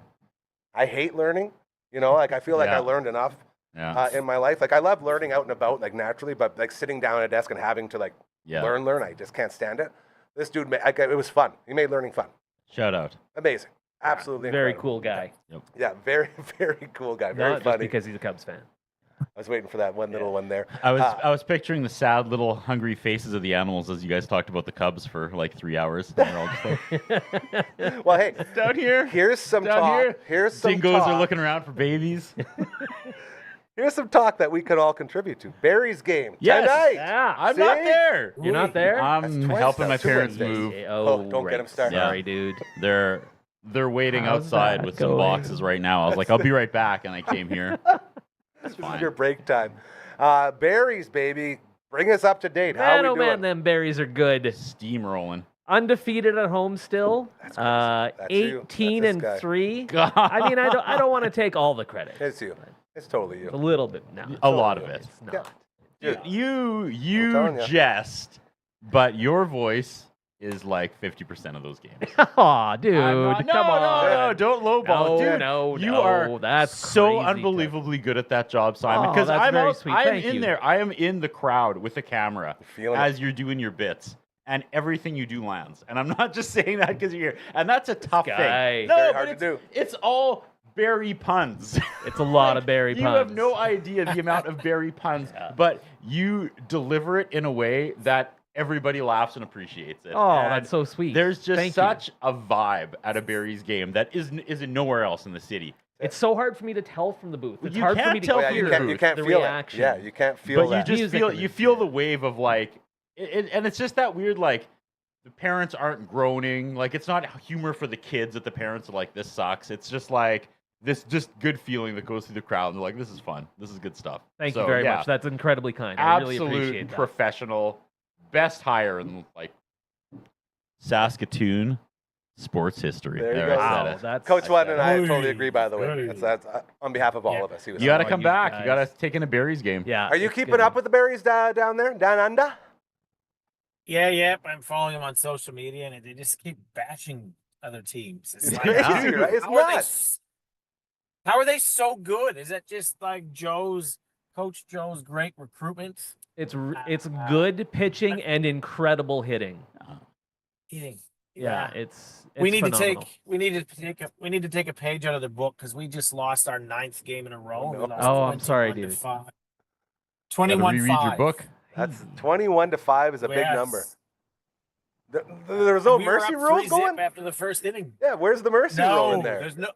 I hate learning. You know, like I feel like I learned enough in my life. Like I love learning out and about, like naturally, but like sitting down at a desk and having to like learn, I just can't stand it. This dude, it was fun. He made learning fun. Shout out. Amazing. Absolutely Very incredible. cool guy. Yep. Yeah, very, very cool guy. Very Not just funny. because he's a Cubs fan. I was waiting for that one little one there. I was picturing the sad little hungry faces of the animals as you guys talked about the Cubs for like 3 hours. And they're all just like, Well, hey, down here. here's some Down talk. here. Here's some Dingoes talk. are looking around for babies. Here's some talk that we could all contribute to. Barry's game Yes. tonight. Yeah. I'm See? not there. You're not there? I'm That's helping twice my now, 2 parents Wednesdays. move. Oh, don't get him started. Sorry, dude. They're waiting How's outside that with some going? boxes right now. I was like, I'll be right back, and I came here. This fine. is your break time. Barry's, baby. Bring us up to date. How Man, are oh we man, doing? them berries are good. Steamrolling. Undefeated at home still. That's you. 18 That's and this guy. 3. God. I mean, I don't want to take all the credit. It's you. It's totally A you. little bit. No, A lot of it. it's not. Yeah. You telling ya. jest, but your voice is like 50% of those games. Aw, dude, No, come on. no, don't lowball, dude. No, you no, are that's so crazy. unbelievably good at that job, Simon. Oh, Because that's I'm very out, sweet. I am Thank in you. there. I am in the crowd with the camera Feeling as you're doing your bits, and everything you do lands. And I'm not just saying that because you're here. And that's a tough guy. thing. No, Very but hard to it's, do. it's all berry puns. It's a lot of berry You puns. have no idea the amount of berry puns, but you deliver it in a way that everybody laughs and appreciates it. Oh, And that's so sweet. There's just Thank you. such a vibe at a Berries game that isn't nowhere else in the city. It's so hard for me to tell from the booth. It's You hard for can't me to tell Oh, yeah, from you your can't, booth, you can't the feel reaction. it. Yeah, you can't feel But that. you just Music feel in you this, feel yeah. the wave of like, and it's just that weird like. The parents aren't groaning. Like, it's not humor for the kids that the parents are like, this sucks. It's just like this just good feeling that goes through the crowd. And they're like, this is fun. This is good stuff. Thank So, you very yeah, much. That's incredibly kind. I really Absolute appreciate that. professional, best hire in like Saskatoon sports history. There you I go. said Wow, it. that's Coach Wetton and I Oy, totally agree, by the way. oy. That's on behalf of all Yeah. of us. He was You got to Oh, come you back. guys. You got to take in a Berries game. Yeah. Are you it's keeping good. up with the Berries down there? Down under? Yeah. I'm following them on social media, and they just keep bashing other teams. It's It's like, crazy, how- right? It's how are they nuts. s- How are they so good? Is that just like Coach Joe's great recruitment? It's good pitching and incredible hitting. Hitting. Yeah, it's We need phenomenal. we need to take a page out of the book because we just lost our 9th game in a row. no. We lost Oh, I'm sorry, 21 to dude. 5. Gotta 21-5. reread your book. That's 21-5 is a big Yes. number. There was no We were mercy up rules 3-0 going? after the first inning. Yeah, where's the mercy rule in there? There's no.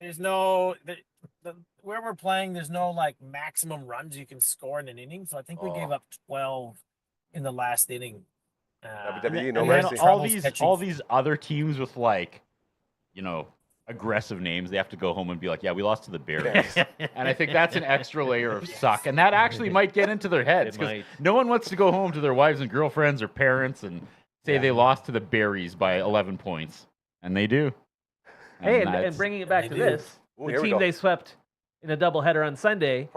there's no where we're playing. There's no like maximum runs you can score in an inning. So I think we gave up 12 in the last inning. WWE, no and then mercy. All these other teams with like, aggressive names, they have to go home and be like, yeah, we lost to the Bears. And I think that's an extra layer of suck. And that actually might get into their heads because no one wants to go home to their wives and girlfriends or parents and say they lost to the Berries by 11 points. And they do. Hey, and bringing it back to this, the team they swept in a doubleheader on Sunday,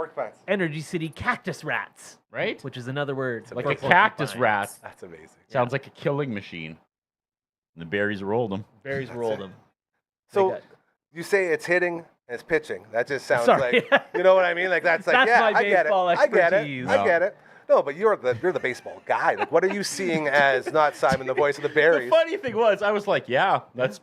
Energy City Cactus Rats. Right? Which is another word. Like a cactus rat. That's amazing. Sounds like a killing machine. And the Berries rolled them. Berries rolled them. So you say it's hitting and it's pitching. That just sounds like, you know what I mean? Like that's like, my I get it. baseball I get it. expertise. I get it. No, but you're the baseball guy. Like, what are you seeing as not Simon, the voice of the Berries? The funny thing was, I was like, that's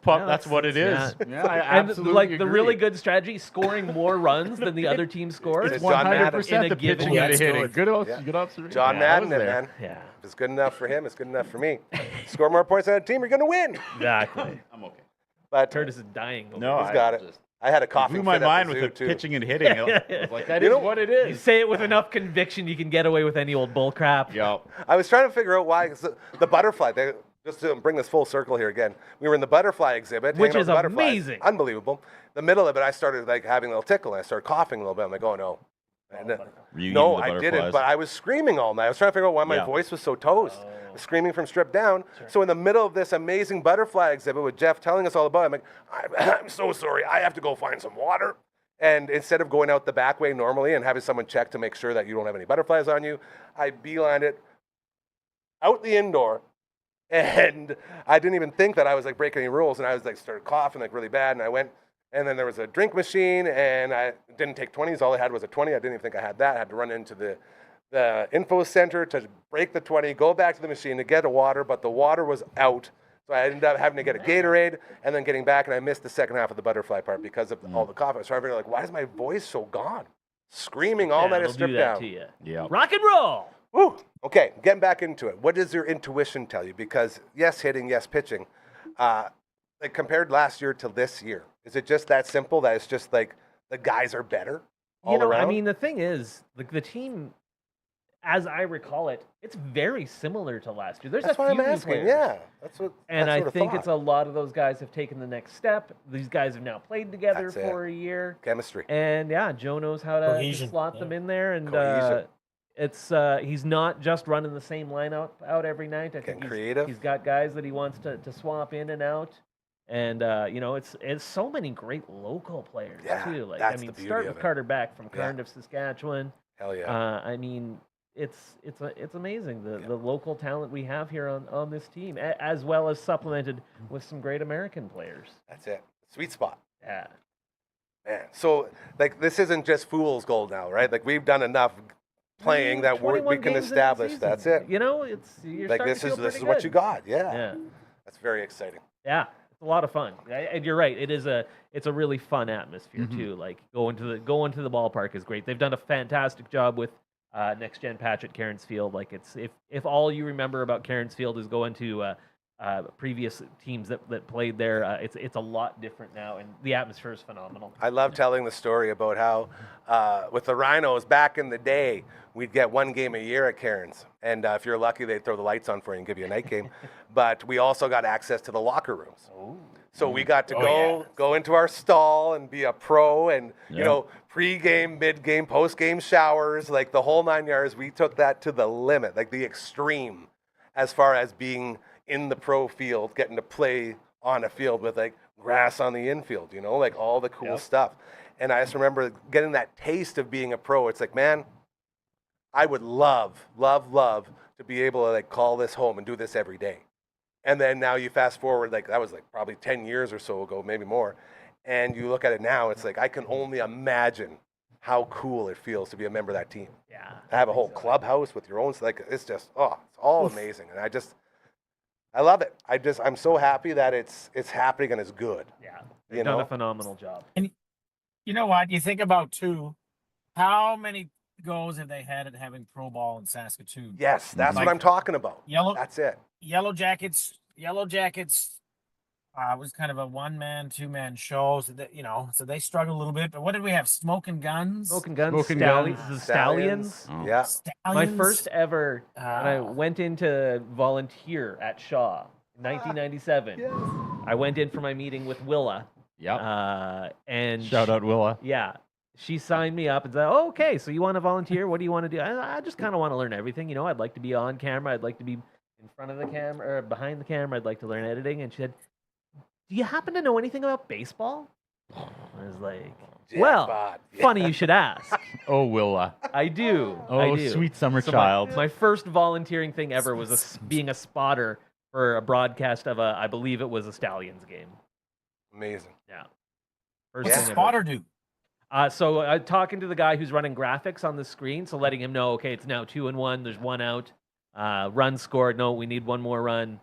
what it is. Yeah, I absolutely like agree. the really good strategy, scoring more runs than the other team scored. It's 100% the given pitching and the game. hitting. Good observation. John Madden, man. Yeah. If it's good enough for him, it's good enough for me. Score more points on a team, you're going to win. Exactly. I'm okay. But Curtis is dying. No, he's got it. I had a coughing blew my fit at mind the with zoo, the too. pitching and hitting. I was like, that is what it is. You say it with enough conviction, you can get away with any old bull crap. Yep. I was trying to figure out why 'cause the butterfly. Just to bring this full circle here again, we were in the butterfly exhibit, Which hanging out is with butterflies. amazing. Unbelievable. The middle of it, I started like having a little tickle, and I started coughing a little bit. I'm like, oh no. And, Were you no, eating the I didn't. butterflies? But I was screaming all night. I was trying to figure out why my voice was so toast. I was screaming from stripped down. So in the middle of this amazing butterfly exhibit with Jeff telling us all about it, I'm like, I'm so sorry. I have to go find some water. And instead of going out the back way normally and having someone check to make sure that you don't have any butterflies on you, I beelined it out the indoor. And I didn't even think that I was like breaking any rules. And I was like started coughing like really bad. And I went, and then there was a drink machine, and I didn't take 20s. All I had was a 20. I didn't even think I had that. I had to run into the info center to break the 20, go back to the machine to get a water, but the water was out. So I ended up having to get a Gatorade and then getting back, and I missed the second half of the butterfly part because of all the cough. I was trying to figure like, why is my voice so gone? Screaming all night, it'll stripped do that down. to you. Yeah. Rock and roll. Woo. Okay, getting back into it. What does your intuition tell you? Because yes, hitting, yes, pitching. Like compared last year to this year, is it just that simple that it's just like the guys are better all around? I mean, the thing is, the team, as I recall it, it's very similar to last year. There's That's a why few I'm new asking. players. Yeah, that's what. And that's I what think thought. it's a lot of those guys have taken the next step. These guys have now played together That's it. for a year. Chemistry. And yeah, Joe knows how to Cohesion, slot them in there. And Cohesion. it's he's not just running the same lineup out every night. I think creative. He's got guys that he wants to swap in and out. And it's so many great local players too. Like that's the beauty start of with it. Carter Beck from Cardiff, Saskatchewan. Hell yeah. I mean, it's amazing the local talent we have here on this team, as well as supplemented with some great American players. That's it. Sweet spot. Yeah. Man. So like this isn't just fool's gold now, right? Like we've done enough playing that we 21 can games in the establish. season. That's it. You know, you're Like starting this to feel is pretty what you good. got. Yeah. Yeah. That's very exciting. Yeah. It's a lot of fun. And you're right. It's a really fun atmosphere too. Like going to the ballpark is great. They've done a fantastic job with Next Gen Patch at Cairns Field. Like it's if all you remember about Cairns Field is going to previous teams that played there, it's a lot different now, and the atmosphere is phenomenal. I love telling the story about how with the Rhinos back in the day, we'd get one game a year at Cairns, and if you're lucky, they'd throw the lights on for you and give you a night game. But we also got access to the locker rooms. So we got to go into our stall and be a pro, and you know, pre-game, mid-game, post-game showers, like the whole 9 yards. We took that to the limit, like the extreme, as far as being in the pro field, getting to play on a field with like grass on the infield, you know, like all the cool stuff. And I just remember getting that taste of being a pro. It's like, man, I would love to be able to like call this home and do this every day. And then now you fast forward, like that was like probably 10 years or so ago, maybe more. And you look at it now, it's like I can only imagine how cool it feels to be a member of that team. Yeah. To have a whole clubhouse with your own, like it's just, it's all amazing. And I love it. I'm so happy that it's happening and it's good. Yeah. They've done a phenomenal job. And you know what? You think about too, how many goals have they had at having pro ball in Saskatoon? Yes, that's what I'm talking about. Yellow. That's it. Yellow Jackets It was kind of a 1-man, 2-man show, so that so they struggled a little bit. But what did we have? Smoking Guns. Smoking Guns, Smoking Stallions. Guns. The Stallions. Oh. Yeah. Stallions. My first ever, when I Ah. went in to volunteer at Shaw in 1997. I went in for my meeting with Willa. Yep. And Shout out Willa. Yeah. She signed me up and said, oh, okay, so you want to volunteer? What do you want to do? I just kind of want to learn everything. I'd like to be on camera. I'd like to be in front of the camera or behind the camera. I'd like to learn editing. And she said, do you happen to know anything about baseball? I was like, well, Jackpot. funny you should ask. Oh, Willa. I do. Oh, I do. sweet summer So child. My first volunteering thing ever was being a spotter for a broadcast of I believe it was a Stallions game. Amazing. Yeah. What's First a thing ever. spotter do? So talking to the guy who's running graphics on the screen, so letting him know, okay, it's now 2-1. There's 1 out. Run scored. No, we need 1 more run.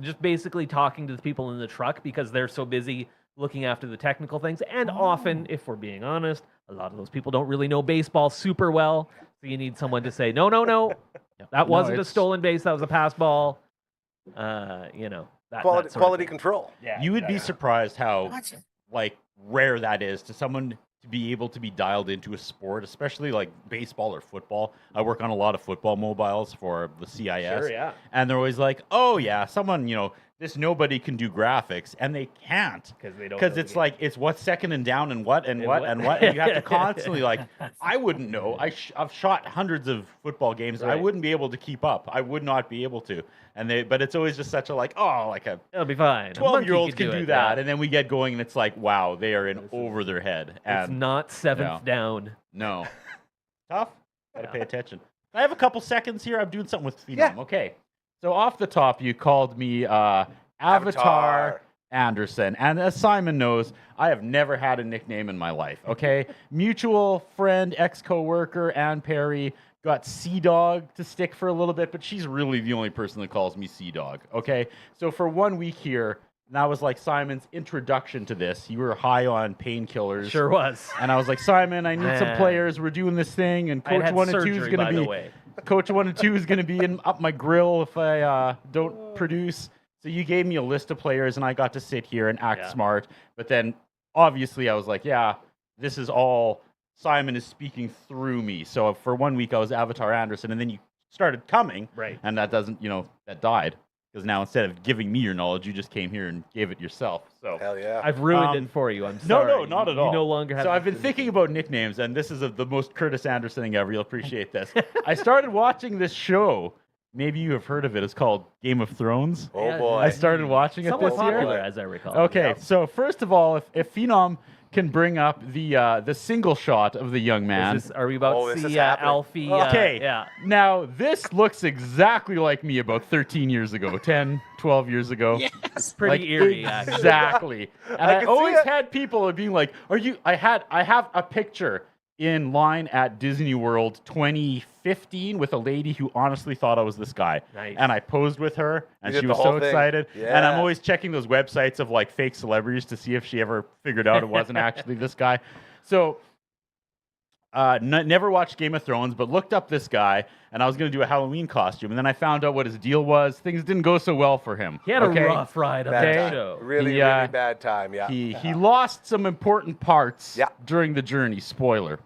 Just basically talking to the people in the truck because they're so busy looking after the technical things. And often, if we're being honest, a lot of those people don't really know baseball super well. So you need someone to say, no, that wasn't a stolen base. That was a pass ball. That Quality, sort of quality thing. control. Yeah, You would be surprised how Gotcha. like rare that is to someone to be able to be dialed into a sport, especially like baseball or football. I work on a lot of football mobiles for the CIS. Sure, yeah. And they're always like, oh yeah, someone, this nobody can do graphics, and they can't Because they don't. because know it's the like it's what's second and down and what and And what what. and what, and you have to constantly like I wouldn't know. I've shot hundreds of football games. I Right. wouldn't be able to keep up. I would not be able to. But it's always just such a like like a It'll be fine. 12-year-olds can do that, and and then we get going, and it's like, wow, they are in over their head. it's And not 7th down. no, tough. Gotta Yeah. pay attention. I have a couple seconds here. I'm doing something with Phenom. Yeah. Okay. So off the top, you called me Avatar Anderson, and as Simon knows, I have never had a nickname in my life. Okay, mutual friend, ex-coworker, Ann Perry got Sea Dog to stick for a little bit, but she's really the only person that calls me Sea Dog. Okay, so for 1 week here, that was like Simon's introduction to this. You were high on painkillers. Sure was. And I was like, Simon, I need some Man. players. We're doing this thing, and I had Coach 1 and 2 is surgery, going by to the be way. Coach 1 and 2 is going to be up my grill if I don't produce. So you gave me a list of players, and I got to sit here and act Yeah. smart. But then, obviously, I was like, yeah, this is all Simon is speaking through me. So for 1 week, I was Avatar Anderson, and then you started coming, Right. and that doesn't, that died. Because now instead of giving me your knowledge, you just came here and gave it yourself. So Hell yeah. I've ruined it for you. I'm no, sorry. not at all. You no longer have. So the I've been position. thinking about nicknames, and this is the most Curtis Anderson thing ever. You'll appreciate this. I started watching this show. Maybe you have heard of it. It's called Game of Thrones. Oh Yeah, boy. I started watching it Somewhat this popular, year. as I recall. Okay, Yep. so first of all, if Phenom can bring up the single shot of the young man. Are we about Oh, to this is see happening. Alfie? Okay. Yeah. Now, this looks exactly like me about 13 years ago, 10, 12 years ago. Yes. Pretty Like, eerie, actually. Exactly. And I I, can see always it. had people being like, I have a picture in line at Disney World 2015 with a lady who honestly thought I was this guy. Nice. And I posed with her, and You she did was the so whole thing. excited. And I'm Yeah. always checking those websites of like fake celebrities to see if she ever figured out it wasn't actually this guy. So never watched Game of Thrones, but looked up this guy, and I was going to do a Halloween costume. And then I found out what his deal was. Things didn't go so well for him. He had okay? a rough ride on Bad that time. show. Really, He, really bad time. Yeah. He lost some important parts Yeah. during the journey. Spoiler.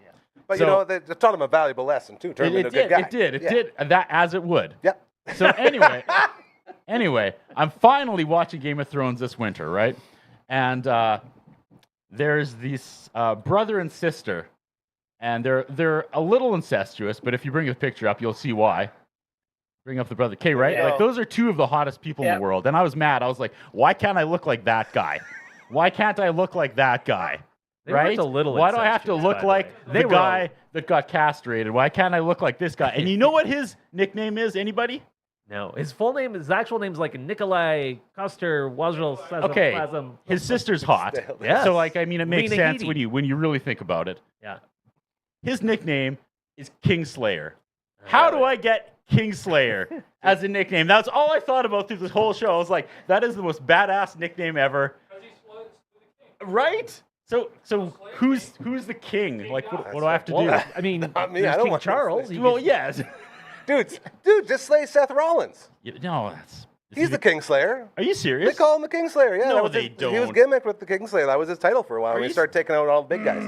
But so- they taught him a valuable lesson too. Turned him into a good guy. It did. It Yeah. did. And that as it would. Yep. So anyway, I'm finally watching Game of Thrones this winter, right? And there's this brother and sister, and they're a little incestuous. But if you bring the picture up, you'll see why. Bring up the brother. Okay, right? Yeah. Like those are two of the hottest people in Yeah. the world. And I was mad. I was like, why can't I look like that guy? Why can't I look like that guy? They Right? weren't a little Why do I have to incestuous, look by the like way. the They were guy that got castrated? Why can't I look like this guy? And you know what his nickname is? Anybody? No, his actual name's like Nikolai Koster Wajral. Okay, his sister's hot. Yes. So like, I mean, it makes Lena sense Headey. when you really think about it. Yeah. His nickname is Kingslayer. How do I get Kingslayer as a nickname? That's all I thought about through this whole show. I was like, that is the most badass nickname ever. Right? So who's the king? Like, what do I have to do? Well, I mean, Not me, there's I don't King want to Charles. say- he Well, gets- yes. Dude, just slay Seth Rollins. No, that's He's the Kingslayer. Are you They serious? call him the Kingslayer. Yeah, No, that was they He was don't. gimmicked with the Kingslayer. That was his title for a while. Are And he you started taking out all the big guys.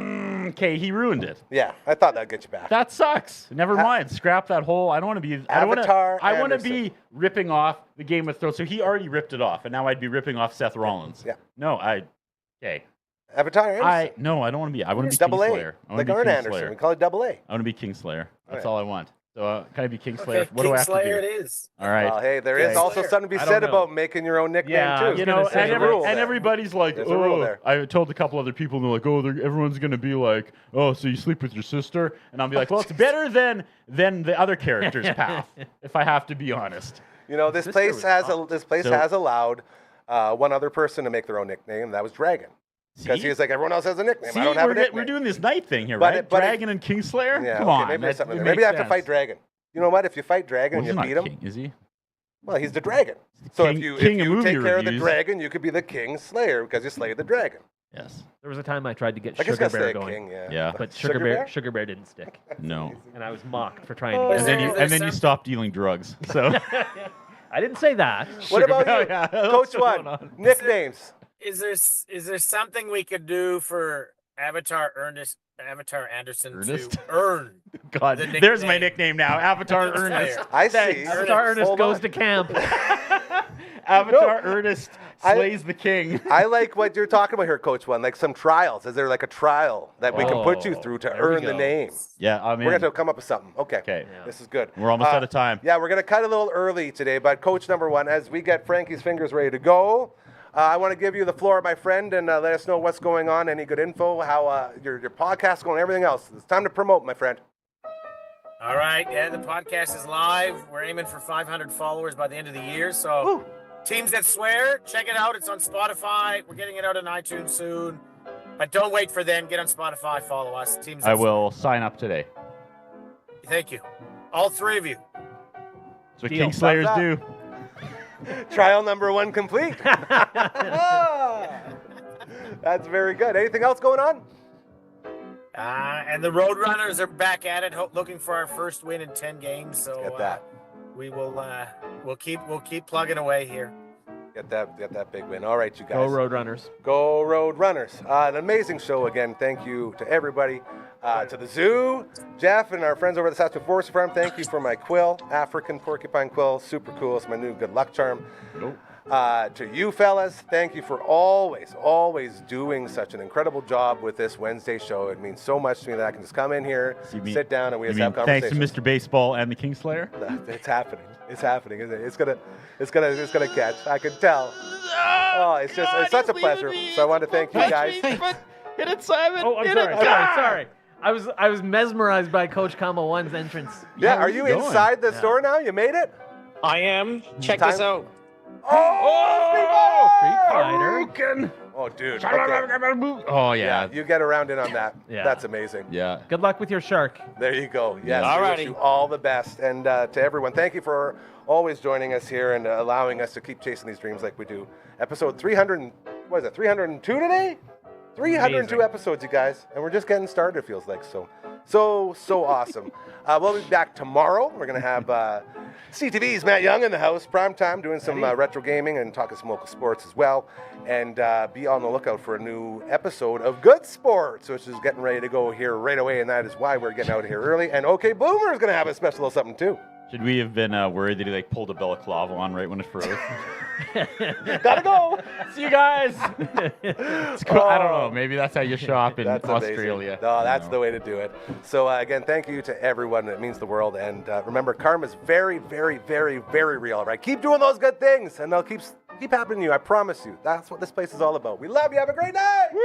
Okay, he ruined it. Yeah, I thought that'd get you back. That sucks. Never mind. Scrap that whole. I don't want to be. Avatar I want to Anderson. be ripping off the Game of Thrones. So he already ripped it off, and now I'd be ripping off Seth Rollins. Yeah. No, okay. Avatar Anderson. I don't want to be. I want to be Double Kingslayer. A. Like Arn Anderson. We call it Double A. I want to be Kingslayer. That's Right. all I want. So can I be Kingslayer? Okay, What do I have to Kingslayer do? it is. All right. Well, hey, there is Kingslayer. also something to be I said don't know. about making your own nickname Yeah, I too. was gonna say, And, There's a rule there. everybody's like, There's a rule oh, there. I told a couple other people, and they're like, oh, everyone's going to be like, oh, so you sleep with your sister? And I'll be like, well, it's better than the other character's path, if I have to be honest. You know, this Sister place was has hot. So- has allowed one other person to make their own nickname. That was Dragon. Because See? he was like, everyone else has a nickname. See, I don't have a we're nickname. doing this night thing here, But right? it- but it- Dragon and Kingslayer? Yeah, Come okay, on. maybe there's something it there. Maybe I have makes to fight sense. Dragon. You know what? If you fight Dragon Well, and he's you not beat him, king, is he? well, he's the dragon. So King- if you king of movie take care of the reviews. dragon, you could be the King Slayer because you slayed the dragon. Yes. There was a time I tried to get I guess Sugar gotta Bear say going, king, yeah. Yeah. but Sugar Sugar Bear? Bear didn't stick, No. and I was mocked for trying to Oh. get. And then it. you Is there stopped dealing drugs. So I didn't say that. What Sugar about Bear, you, yeah, that's Coach what's going One? on. Nicknames. Is there something we could do for Avatar Anderson Ernest? to earn? God, The there's my nickname. nickname now. Avatar Kingslayer. Ernest. I see. Thanks. Avatar Ernest Hold goes on. to camp. Avatar Ernest slays the king. I like what you're talking about here, Coach One. Like some trials. Is there like a trial that we can put you Oh, through to there we earn the go. name? Yeah, I mean, We're going to come up with something. Okay. Okay. Yeah. This is good. We're almost out of time. Yeah, we're going to cut a little early today, but Coach number one, as we get Frankie's fingers ready to go, I want to give you the floor, my friend, and let us know what's going on, any good info, how your podcast is going, everything else. It's time to promote, my friend. All right, yeah, the podcast is live. We're aiming for 500 followers by the end of the year. So, Teams That Swear, check it out. It's on Spotify. We're getting it out on iTunes soon. But don't wait for them. Get on Spotify. Follow us. Teams That I will sign up today. Swear. Thank you, all three of you. That's what Deal. Kingslayers Thumbs do. Trial number one complete. That's very good. Anything else going on? And the Roadrunners are back at it, looking for our first win in 10 games. So Get that. we will we'll keep plugging away here. Get that big win. All right, you guys. Go Roadrunners. Go Road Runners. An amazing show again. Thank you to everybody. To the zoo, Jeff, and our friends over at the Saskatchewan Forestry Farm. Thank you for my quill, African porcupine quill. Super cool. It's my new good luck charm. Nope. To you fellas, thank you for always doing such an incredible job with this Wednesday show. It means so much to me that I can just come in here, sit down, and we You just mean have thanks conversations. to Mr. Baseball and the Kingslayer? It's happening. It's happening, isn't it? It's gonna catch. I can tell. Oh, it's such a pleasure. So I want to thank you guys. Hit it, Simon. Oh, I'm Hit sorry. it. Sorry. I was mesmerized by Coach Comma One's entrance. Yeah, How are are you you going? inside the store now? You made it? I am. Check Time- this out. Oh, Street Fighter. Hadouken. Oh, dude. Okay. Oh, Yeah, yeah. you get around in on that. Yeah. That's amazing. Yeah. Oh, Good luck with your shark. There you go. Yes. Alrighty. We wish you all the best. And to everyone, thank you for always joining us here and allowing us to keep chasing these dreams like we do. Episode 300, what is it, 302 today? 302 Amazing. episodes, you guys. And we're just getting started, it feels like. So awesome. We'll be back tomorrow. We're going to have CTV's Matt Young in the house, prime time, doing some retro gaming and talking some local sports as well. And be on the lookout for a new episode of Good Sports, which is getting ready to go here right away. And that is why we're getting out of here early. And OK Boomer is going to have a special little something too. Should we have been worried that he pulled a balaclava on right when it froze? Gotta go. See you guys. It's cool. I don't know. Maybe that's how you shop in That's amazing. Australia. No, that's the way to do it. So again, thank you to everyone. It means the world. And remember, karma's very, very, very, very real. All right, keep doing those good things, and they'll keep happening to you. I promise you. That's what this place is all about. We love you. Have a great night. Woo!